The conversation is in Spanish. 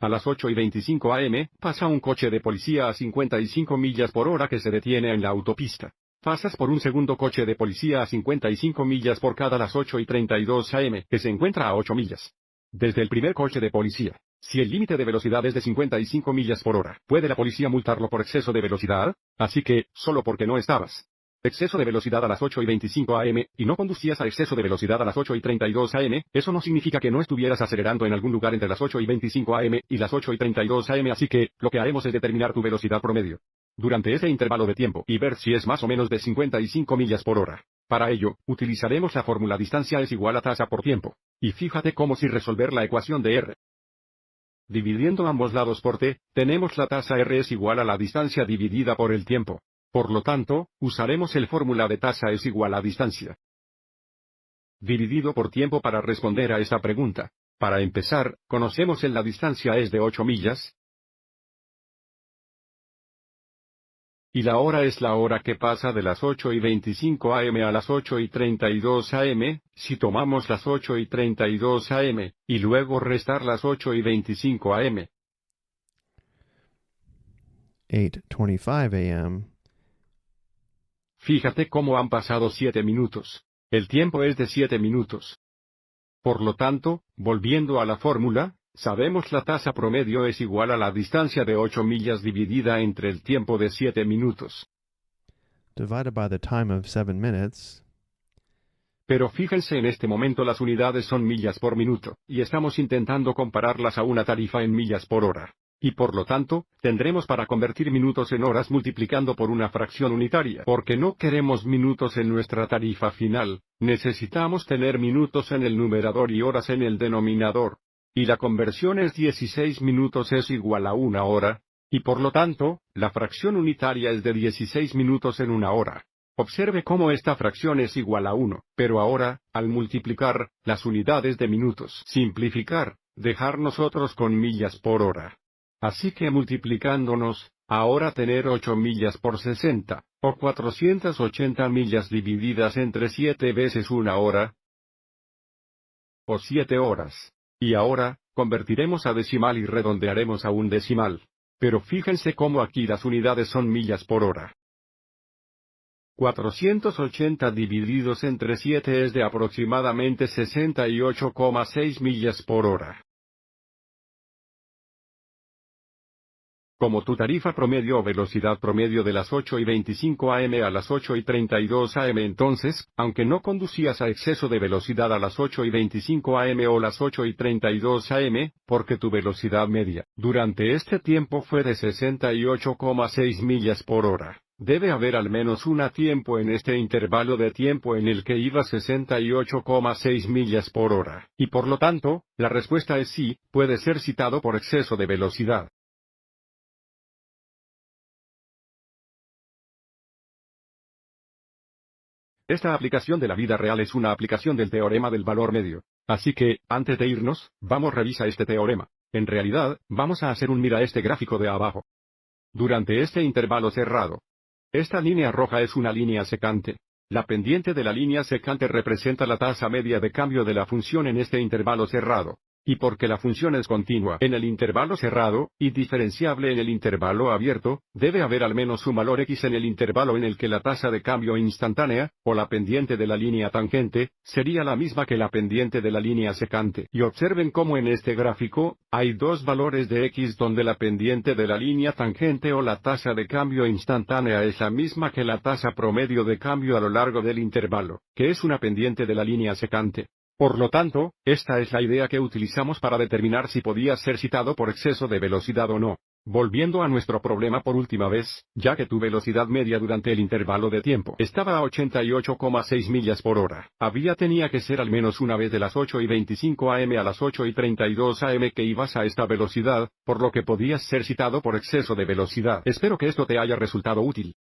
A las 8:25 am, pasa un coche de policía a 55 millas por hora que se detiene en la autopista. Pasas por un segundo coche de policía a 55 millas por cada las 8:32 am, que se encuentra a 8 millas. Desde el primer coche de policía, si el límite de velocidad es de 55 millas por hora, ¿puede la policía multarlo por exceso de velocidad? Así que, solo porque no estabas. Exceso de velocidad a las 8:25 am, y no conducías a exceso de velocidad a las 8:32 am, eso no significa que no estuvieras acelerando en algún lugar entre las 8:25 am y las 8:32 am, así que, lo que haremos es determinar tu velocidad promedio durante ese intervalo de tiempo y ver si es más o menos de 55 millas por hora. Para ello, utilizaremos la fórmula distancia es igual a tasa por tiempo. Y fíjate cómo si resolver la ecuación de R. Dividiendo ambos lados por t, tenemos la tasa R es igual a la distancia dividida por el tiempo. Por lo tanto, usaremos el fórmula de tasa es igual a distancia dividido por tiempo para responder a esta pregunta. Para empezar, conocemos la distancia es de 8 millas, y la hora es la hora que pasa de las 8:25 am a las 8:32 am, si tomamos las 8:32 am, y luego restar las 8:25 am. 8:25 a.m. Fíjate cómo han pasado 7 minutos. El tiempo es de 7 minutos. Por lo tanto, volviendo a la fórmula, sabemos la tasa promedio es igual a la distancia de 8 millas dividida entre el tiempo de 7 minutos. Divided by the time of 7 minutes. Pero fíjense en este momento las unidades son millas por minuto, y estamos intentando compararlas a una tarifa en millas por hora. Y por lo tanto, tendremos para convertir minutos en horas multiplicando por una fracción unitaria. Porque no queremos minutos en nuestra tarifa final, necesitamos tener minutos en el numerador y horas en el denominador. Y la conversión es 16 minutos es igual a una hora, y por lo tanto, la fracción unitaria es de 16 minutos en una hora. Observe cómo esta fracción es igual a 1, pero ahora, al multiplicar las unidades de minutos, simplificar, dejar nosotros con millas por hora. Así que multiplicándonos, ahora tener 8 millas por 60, o 480 millas divididas entre 7 veces una hora, o 7 horas. Y ahora, convertiremos a decimal y redondearemos a un decimal. Pero fíjense cómo aquí las unidades son millas por hora. 480 divididos entre 7 es de aproximadamente 68,6 millas por hora. Como tu tarifa promedio o velocidad promedio de las 8:25 am a las 8:32 am entonces, aunque no conducías a exceso de velocidad a las 8:25 am o las 8:32 am, porque tu velocidad media, durante este tiempo fue de 68,6 millas por hora. Debe haber al menos un tiempo en este intervalo de tiempo en el que iba 68,6 millas por hora. Y por lo tanto, la respuesta es sí, puede ser citado por exceso de velocidad. Esta aplicación de la vida real es una aplicación del teorema del valor medio. Así que, antes de irnos, vamos revisa este teorema. En realidad, vamos a hacer mira este gráfico de abajo. Durante este intervalo cerrado, esta línea roja es una línea secante. La pendiente de la línea secante representa la tasa media de cambio de la función en este intervalo cerrado. Y porque la función es continua en el intervalo cerrado, y diferenciable en el intervalo abierto, debe haber al menos un valor x en el intervalo en el que la tasa de cambio instantánea, o la pendiente de la línea tangente, sería la misma que la pendiente de la línea secante. Y observen cómo en este gráfico, hay dos valores de x donde la pendiente de la línea tangente o la tasa de cambio instantánea es la misma que la tasa promedio de cambio a lo largo del intervalo, que es una pendiente de la línea secante. Por lo tanto, esta es la idea que utilizamos para determinar si podía ser citado por exceso de velocidad o no. Volviendo a nuestro problema por última vez, ya que tu velocidad media durante el intervalo de tiempo estaba a 88,6 millas por hora, tenía que ser al menos una vez de las 8:25 am a las 8:32 am que ibas a esta velocidad, por lo que podías ser citado por exceso de velocidad. Espero que esto te haya resultado útil.